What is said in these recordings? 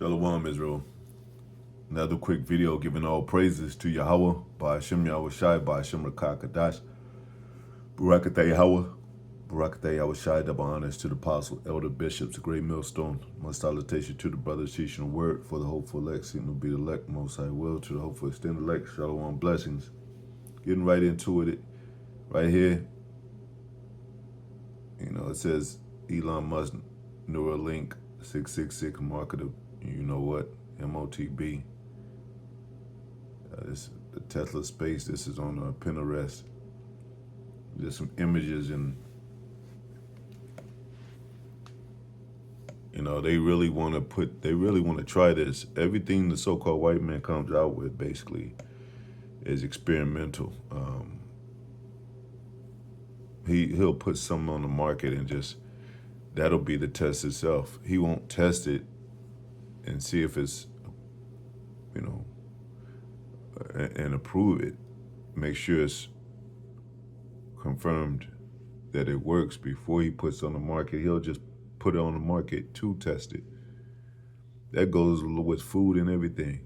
Shalom, Israel. Another quick video giving all praises to Yahweh, by Hashem Yahweh Shai, by Hashem Rakah Kadash, Barakatah Yahweh, Barakatah Yahweh Shai, double honors to the apostle, elder bishops, the great millstone, my salutation to the brothers teaching the word, for the hopeful elect, seeking to be the elect, most high will, to the hopeful extended elect, shalom, blessings. Getting right into it, right here, it says Elon Musk, NueroLink, 666, marketer, you know what, MOTB. This the Tesla space. This is on Pinterest. There's some images, and they really want to try this. Everything the so-called white man comes out with basically is experimental. He'll put something on the market and just that'll be the test itself. He won't test it and see if it's and approve it, make sure it's confirmed that it works before he puts on the market. He'll just put it on the market to test it. That goes with food and everything.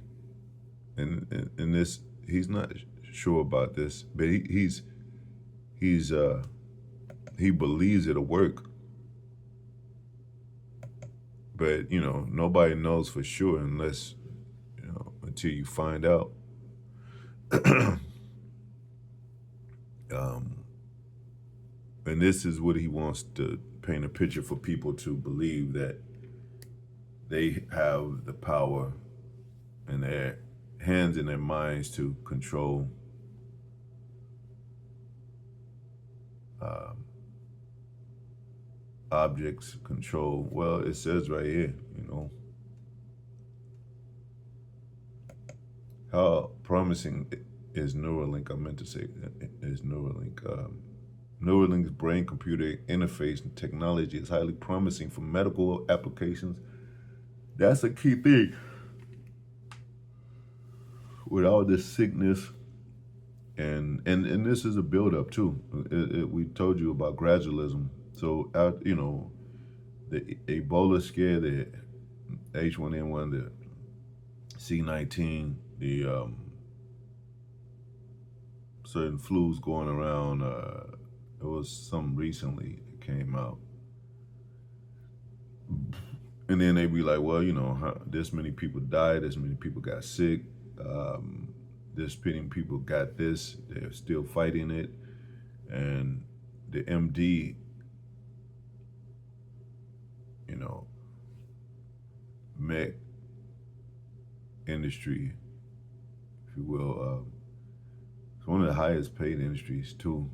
And this, he's not sure about this, but he believes it'll work. But nobody knows for sure unless until you find out. And this is what he wants to paint a picture for people to believe that they have the power in their hands and their minds to control objects, control. Well, it says right here, how promising is NueroLink? I meant to say is NueroLink. NueroLink's brain-computer interface and technology is highly promising for medical applications. That's a key thing. With all this sickness, and this is a build-up too. We told you about gradualism. So, the Ebola scare, the H1N1, the C19, the certain flus going around. There was some recently that came out. And then they be like, well, this many people died, this many people got sick, this many people got this, they're still fighting it. And the MD, mech industry, if you will, it's one of the highest paid industries too.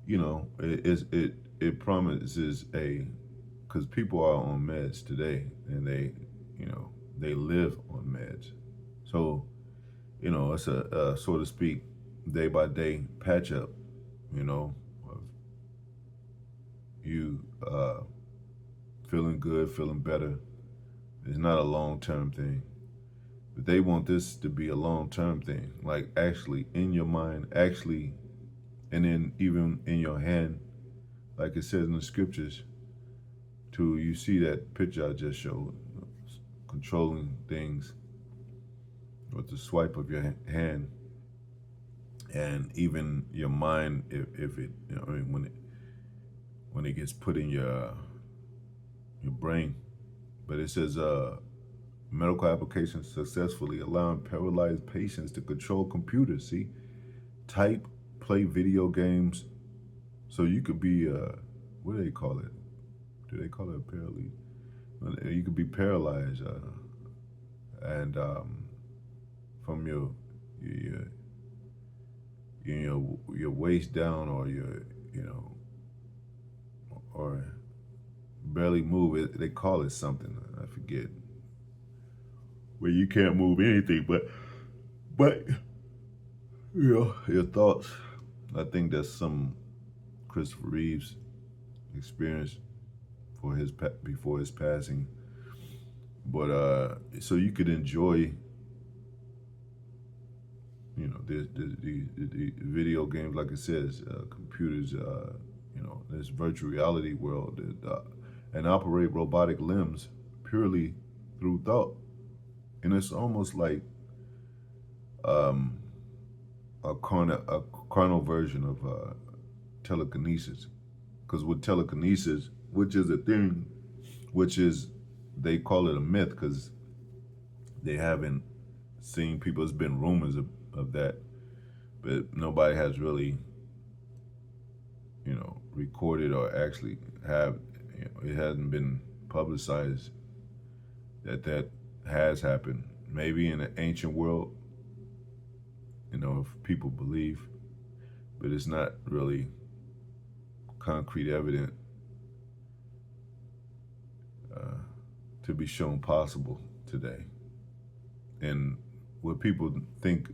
It promises because people are on meds today, and they live on meds. So, it's a so to speak, day by day patch up, of you feeling good, feeling better. It's not a long-term thing. But they want this to be a long-term thing, like actually in your mind, actually, and then even in your hand, like it says in the scriptures, you see that picture I just showed, controlling things with the swipe of your hand, and even your mind, if it, when it gets put in your brain. But it says, medical applications successfully allowing paralyzed patients to control computers, type, play video games. So you could be, what do they call it? Do they call it paralyzed? You could be paralyzed, and from your waist down, or or barely move. They call it something, I forget. Where you can't move anything, but your thoughts. I think that's some Christopher Reeve's experience before his passing. But so you could enjoy, the video games, like it says, computers, this virtual reality world, and operate robotic limbs purely through thought. And it's almost like um, a carnal version of telekinesis. Because with telekinesis, which is a thing, which is, they call it a myth because they haven't seen people. There's been rumors of that, but nobody has really, recorded or actually have, it hasn't been publicized that has happened. Maybe in the ancient world, if people believe, but it's not really concrete evidence uh, to be shown possible today. And what people think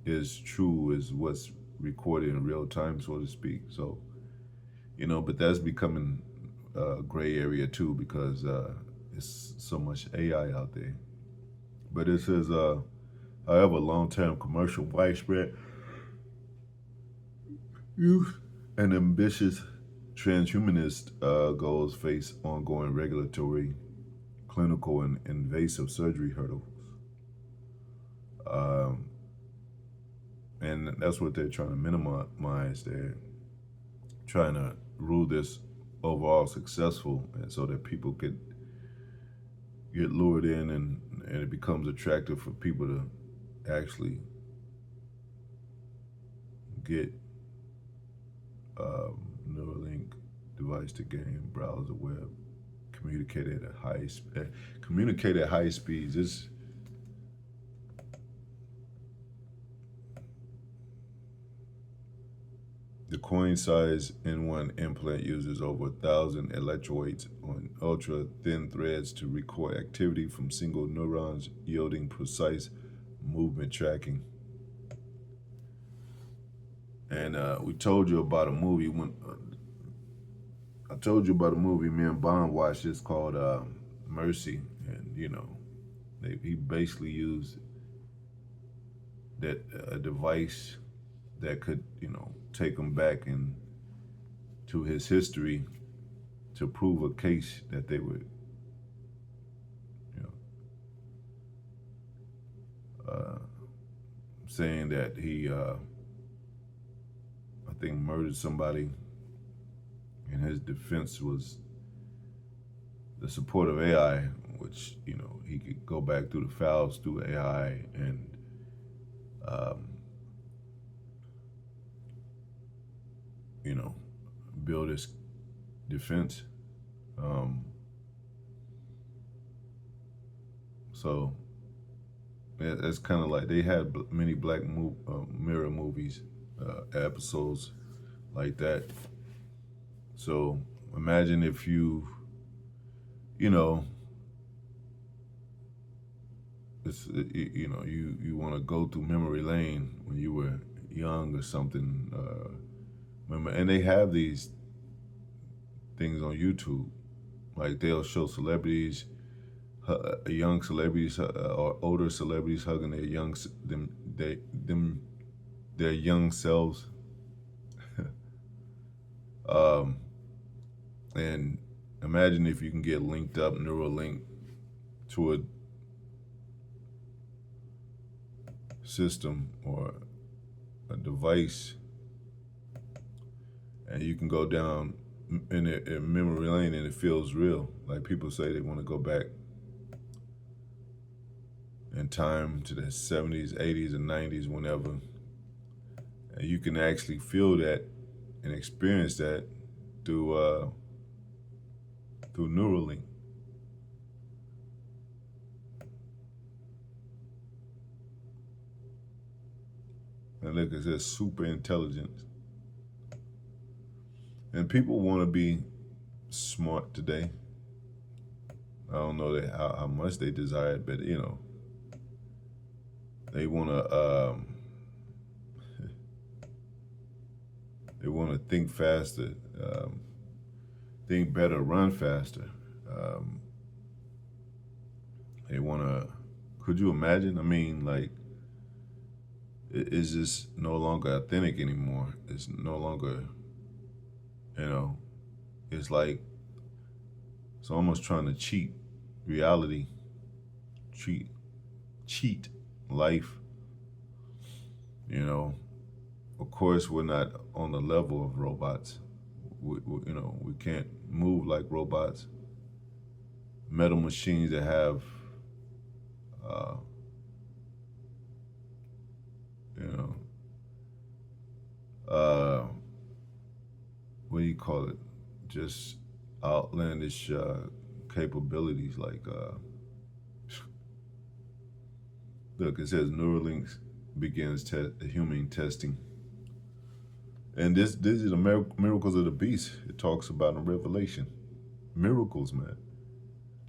is true is what's recorded in real time, so to speak. So, but that's becoming a gray area too because it's so much AI out there. But it says, however, long-term commercial widespread use and ambitious transhumanist goals face ongoing regulatory, clinical, and invasive surgery hurdles. Um, and that's what they're trying to minimize. They're trying to rule this overall successful, and so that people could get lured in, and it becomes attractive for people to actually get NueroLink device to gain browser web communicate at high speeds. The coin-size N1 implant uses over 1,000 electrodes on ultra-thin threads to record activity from single neurons, yielding precise movement tracking. And we told you about a movie when I told you about a movie me and Bond watched. It's called Mercy, and he basically used that a device that could take him back to his history to prove a case that they would saying that he I think murdered somebody, and his defense was the support of AI, which he could go back through the files through AI and build his defense. So it's kind of like they had many Black Mirror movies, episodes like that. So imagine if you you want to go through memory lane when you were young or something. Remember, and they have these things on YouTube, like they'll show celebrities, young celebrities or older celebrities hugging their their young selves, and imagine if you can get linked up NueroLink to a system or a device, and you can go down in memory lane and it feels real. Like people say they want to go back in time to the 70s, 80s, and 90s, whenever. And you can actually feel that and experience that through NueroLink. And look, it says super intelligence. And people want to be smart today. I don't know how much they desire it, but they want to they want to think faster, think better, run faster. They want to. Could you imagine? I mean, like, it's just no longer authentic anymore. It's no longer, it's like it's almost trying to cheat reality cheat life. You know, of course, we're not on the level of robots. We can't move like robots. Metal machines that have, uh, you know, uh, what do you call it? Just outlandish capabilities. Like, look, it says NueroLink begins human testing. And this is the miracles of the beast. It talks about in Revelation. Miracles, man.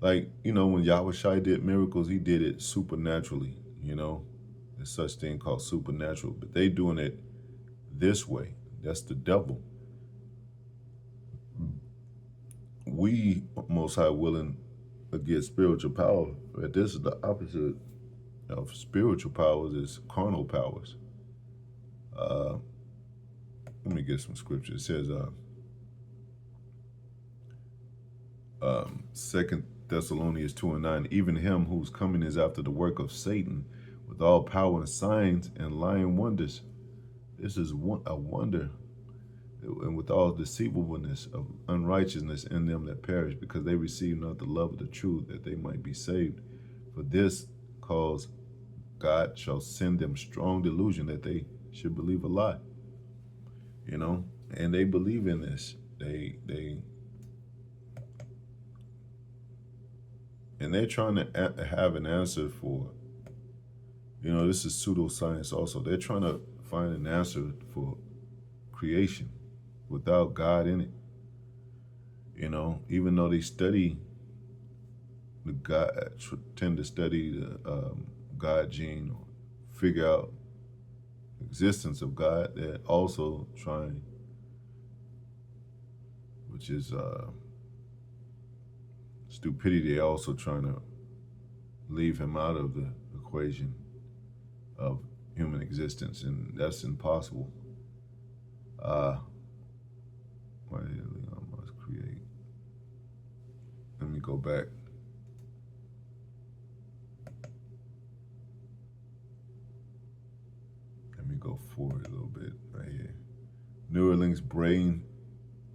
Like, when Yahweh Shai did miracles, he did it supernaturally, There's such thing called supernatural. But they doing it this way. That's the devil. We, Most High, willing to get spiritual power. But this is the opposite of spiritual powers, is carnal powers. Let me get some scripture. It says, 2 Thessalonians 2:9, even him whose coming is after the work of Satan, with all power and signs and lying wonders. This is a wonder, and with all deceivableness of unrighteousness in them that perish, because they receive not the love of the truth, that they might be saved. For this cause God shall send them strong delusion, that they should believe a lie. And they believe in this. And they're trying to have an answer for, this is pseudoscience also. They're trying to find an answer for creation without God in it. Even though they study the God, tend to study the God gene, or figure out the existence of God, they're also trying, which is stupidity, they're also trying to leave him out of the equation of human existence, and that's impossible. Why did Leon must create? Let me go back. Let me go forward a little bit right here. NueroLink's brain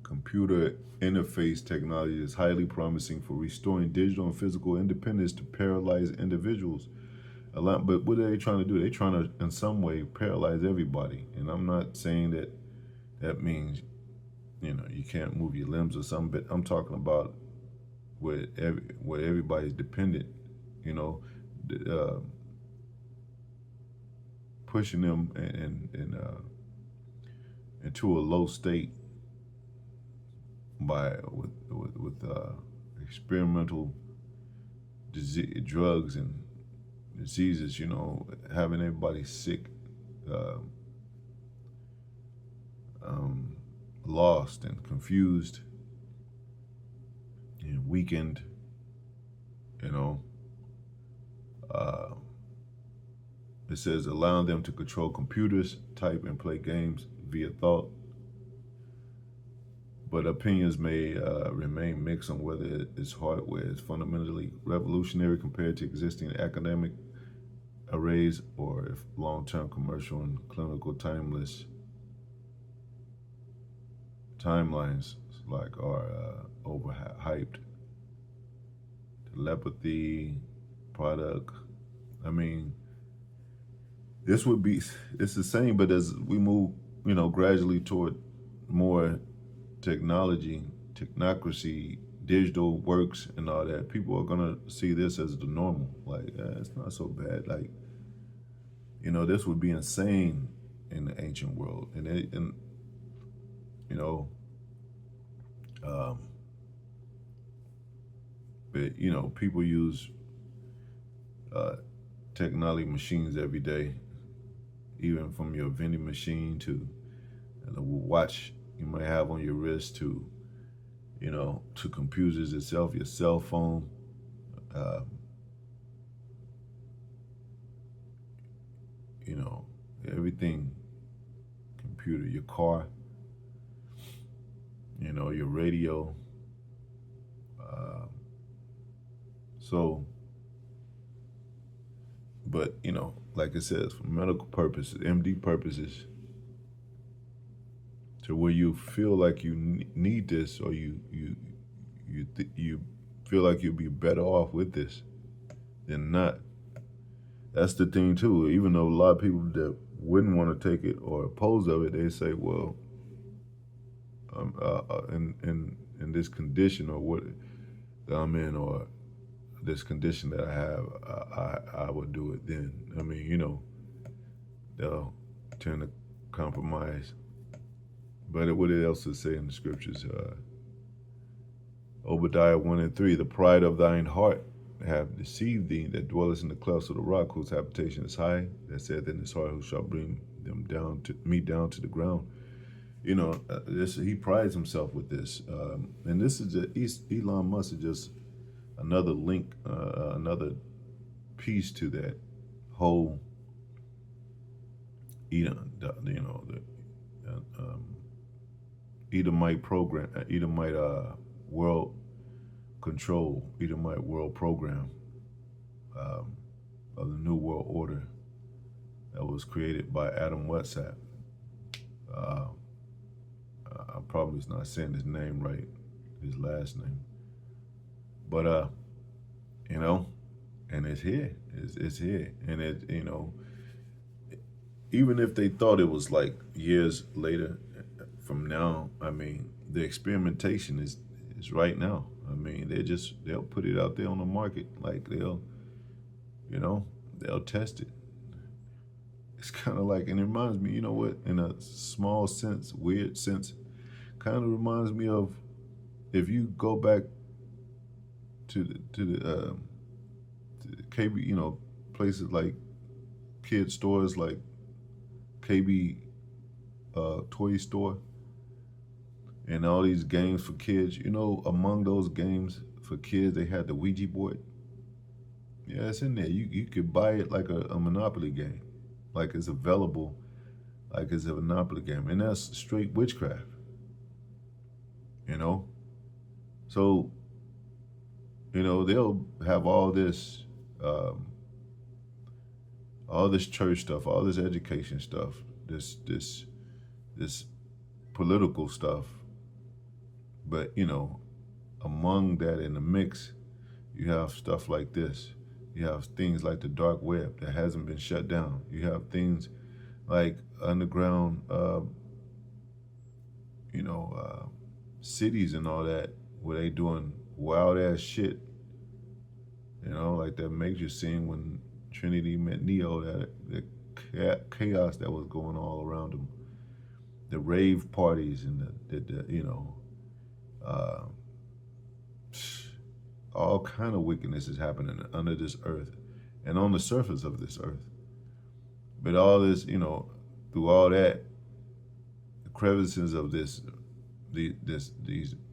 computer interface technology is highly promising for restoring digital and physical independence to paralyzed individuals. But what are they trying to do? They're trying to, in some way, paralyze everybody. And I'm not saying that means, you can't move your limbs or something, but I'm talking about where everybody's dependent, pushing them into a low state with experimental drugs and diseases, having everybody sick, lost and confused and weakened, it says allowing them to control computers, type and play games via thought. But opinions may remain mixed on whether its hardware is fundamentally revolutionary compared to existing academic arrays, or if long-term commercial and clinical timelines are overhyped. Telepathy product. I mean, it's the same, but as we move, gradually toward more technocracy, digital works and all that, people are gonna see this as the normal. Like, it's not so bad. Like, this would be insane in the ancient world, but people use technology machines every day, even from your vending machine to the watch you might have on your wrist to computers itself, your cell phone, everything computer, your car, your radio. So But like it says, for medical purposes, MD purposes, to where you feel like you need this, or you feel like you'll be better off with this than not. That's the thing too. Even though a lot of people that wouldn't want to take it or oppose of it, they say, well, in this condition or what that I'm in, or this condition that I have, I would do it then. I mean, they'll tend to compromise. But what else does it say in the scriptures? Obadiah 1:3, the pride of thine heart have deceived thee, that dwellest in the clefts of the rock, whose habitation is high, that saith in his heart, who shall bring them down to the ground. He prides himself with this, and this is Elon Musk is just another link, another piece to that whole, Edomite program, Edomite world control, Edomite world program of the New World Order that was created by Adam Wetzak. I probably is not saying his name right, his last name, but and it's here, it's here, and even if they thought it was like years later from now, I mean, the experimentation is right now. I mean, they'll put it out there on the market, like they'll test it. It's kind of like, and it reminds me, in a small sense, weird sense, kind of reminds me of, if you go back to the KB, places like kid stores like KB toy store, and all these games for kids. Among those games for kids, they had the Ouija board. Yeah, it's in there. You could buy it like a Monopoly game, like it's available, like it's a Monopoly game, and that's straight witchcraft. So they'll have all this church stuff, all this education stuff, this political stuff. But among that, in the mix, you have stuff like this. You have things like the dark web that hasn't been shut down. You have things like underground, cities and all that, where they doing wild ass shit. Like that major scene when Trinity met Neo, the chaos that was going all around them, the rave parties and all kind of wickedness is happening under this earth and on the surface of this earth. But all this, through all that, the crevices of these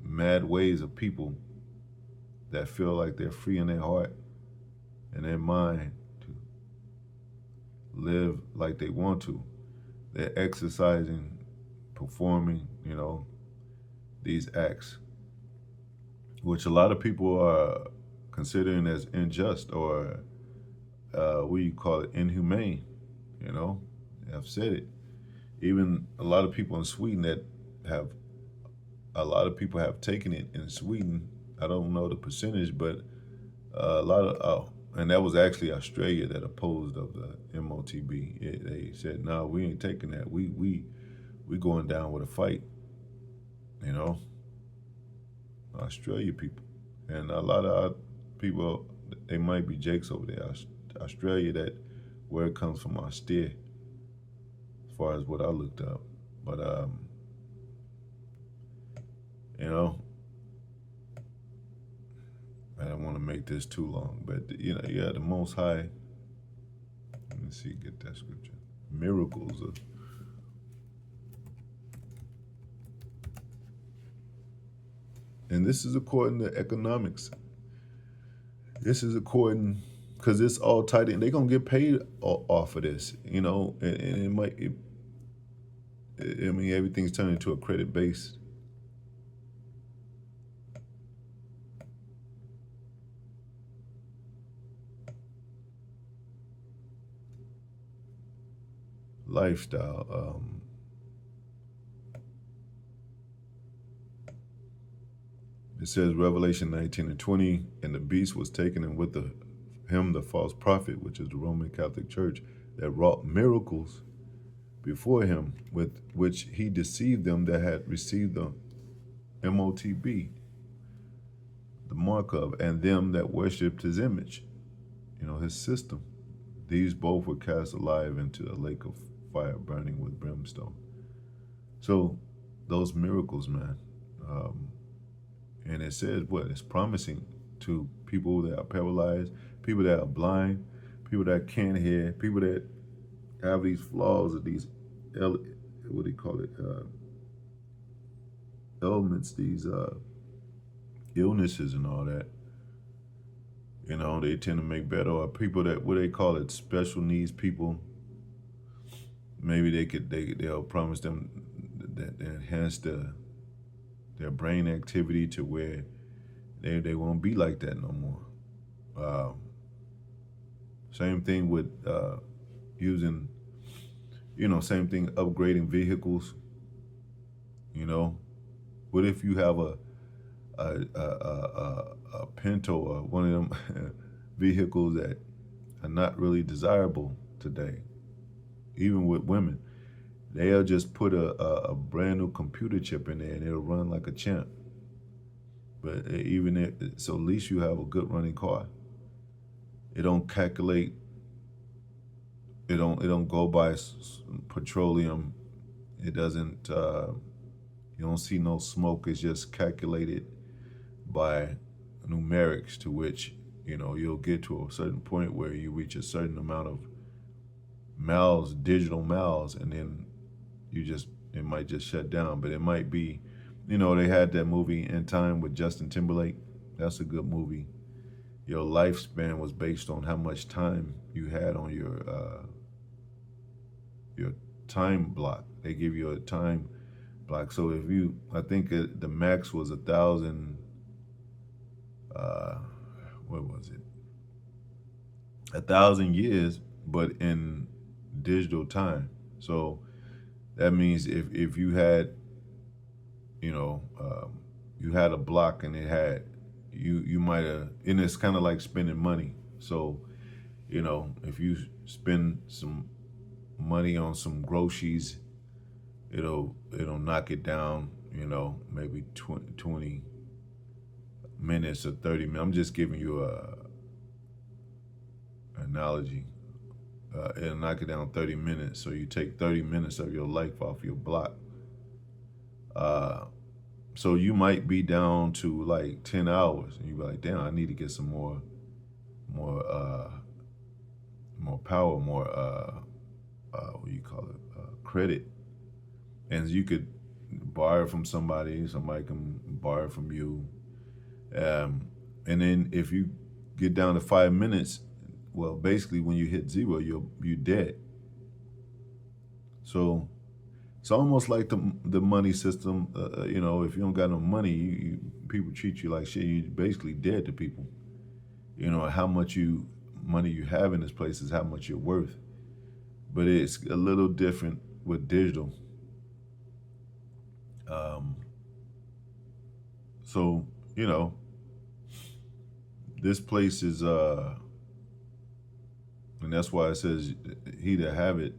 mad ways of people that feel like they're free in their heart and their mind to live like they want to. They're exercising, performing, these acts, which a lot of people are considering as unjust, or what do you call it, inhumane. I've said it. Even a lot of people in Sweden a lot of people have taken it in Sweden. I don't know the percentage, but a lot of, and that was actually Australia that opposed of the MOTB. They said, no, we ain't taking that. We going down with a fight. Australia people. And a lot of people, they might be Jakes over there. Australia, that where it comes from, austere, as far as what I looked up. But I don't want to make this too long, but the Most High. Let me see, get that scripture. Miracles of. And this is according to economics. This is according, because it's all tied in. They're gonna get paid off of this, and it might. Everything's turned into a credit base. lifestyle. It says Revelation 19:20, and the beast was taken, and with him the false prophet, which is the Roman Catholic Church, that wrought miracles before him, with which he deceived them that had received the MOTB, the mark of, and them that worshipped his image, his system. These both were cast alive into a lake of fire burning with brimstone. So those miracles, man. And it says what? It's promising to people that are paralyzed, people that are blind, people that can't hear, people that have these flaws or these, what do you call it, ailments, these illnesses and all that. They tend to make better. Or people that, what they call it, special needs people. Maybe they'll promise them that they enhance their brain activity to where they won't be like that no more. Same thing with using, same thing, upgrading vehicles. What if you have a Pinto or one of them vehicles that are not really desirable today, even with women? They'll just put a brand new computer chip in there and it'll run like a champ. But so at least you have a good running car. It don't calculate. It don't go by petroleum. It doesn't. You don't see no smoke. It's just calculated by numerics, to which you'll get to a certain point where you reach a certain amount of miles, digital miles, and then it might just shut down. But it might be, they had that movie In Time with Justin Timberlake. That's a good movie. Your lifespan was based on how much time you had on your time block. They give you a time block. So I think the max was 1,000. What was it? 1,000 years, but in digital time. So that means if you had, you had a block and it had, you might have, and it's kind of like spending money. So, if you spend some money on some groceries, it'll knock it down, maybe 20 minutes or 30 minutes. I'm just giving you a analogy. It'll knock it down 30 minutes. So you take 30 minutes of your life off your block. So you might be down to like 10 hours, and you be like, damn, I need to get some more power, more what do you call it, credit. And you could borrow from somebody can borrow from you. And then if you get down to 5 minutes, well, basically when you hit zero, you're dead. So it's almost like the money system. If you don't got no money, people treat you like shit. You're basically dead to people. How much money you have in this place is how much you're worth. But it's a little different with digital. So this place is, and that's why it says, he that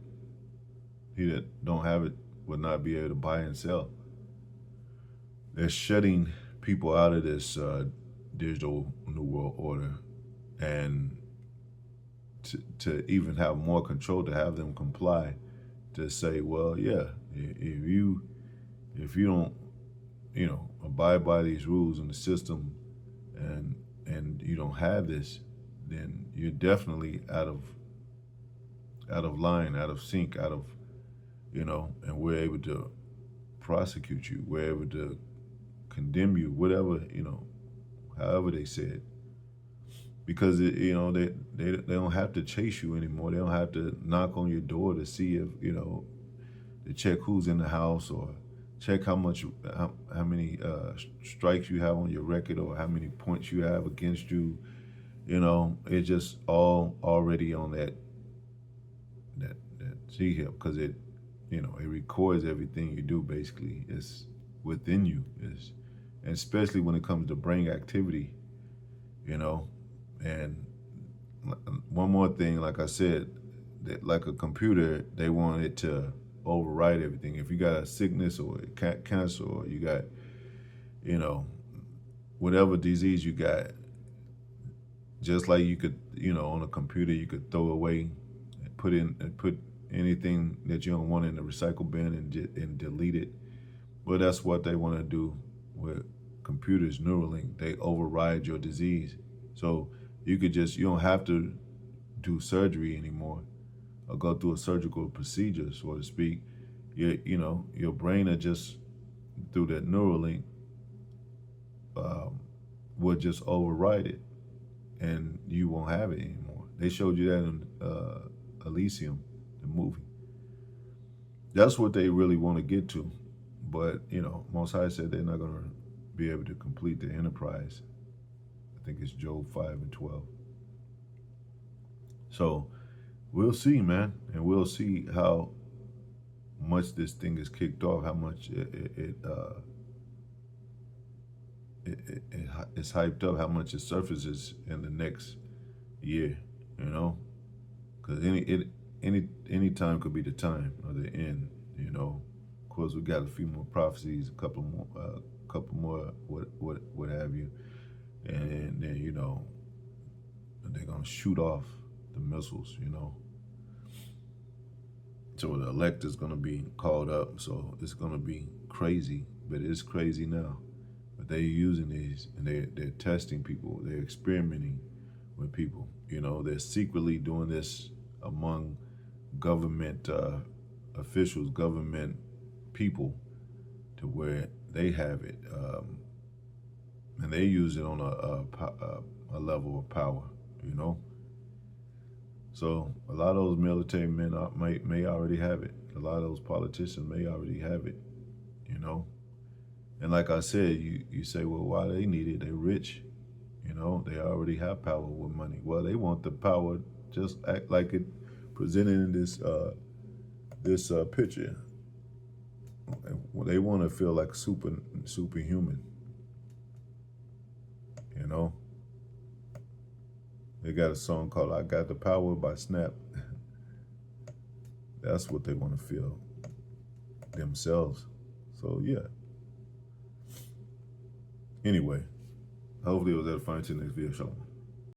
don't have it will not be able to buy and sell. They're shutting people out of this digital New World Order, and to even have more control, to have them comply, to say, well, yeah, if you don't, abide by these rules and the system, and you don't have this, then you're definitely out of line, out of sync, and we're able to prosecute you, we're able to condemn you, whatever, however they said. Because they don't have to chase you anymore. They don't have to knock on your door to see if, to check who's in the house, or check how many strikes you have on your record, or how many points you have against you. It's just all already on that See here, because it, it records everything you do. Basically, it's within you. And especially when it comes to brain activity, you know. And one more thing, like I said, that like a computer, they want it to override everything. If you got a sickness or cancer, or you got, you know, whatever disease you got, just like you could, on a computer, you could throw away, put anything that you don't want in the recycle bin and delete it. Well, that's what they want to do with computers, NueroLink. They override your disease, so you don't have to do surgery anymore or go through a surgical procedure, so to speak. Your brain will just, through that NueroLink, um, will just override it, and you won't have it anymore. They showed you that in Elysium, the movie. That's what they really want to get to. But, Most High said they're not going to be able to complete the enterprise. I think it's Job 5:12. So we'll see, man. And we'll see how much this thing is kicked off, how much it's hyped up, how much it surfaces in the next year, because any time could be the time or the end. Of course, we got a few more prophecies, a couple more, what have you, and then they're gonna shoot off the missiles. So the elect is gonna be called up. So it's gonna be crazy, but it's crazy now. But they're using these, and they're testing people. They're experimenting with people. They're secretly doing this among government officials, government people, to where they have it, and they use it on a level of power. So a lot of those military men may already have it. A lot of those politicians may already have it. And like I said, you say, well, why they need it? They're rich. They already have power with money. Well, they want the power just act like it presented in this picture. They want to feel like superhuman. They got a song called "I Got the Power" by Snap. That's what they want to feel themselves. So yeah. Anyway, hopefully it was edifying to the next video. Shalom.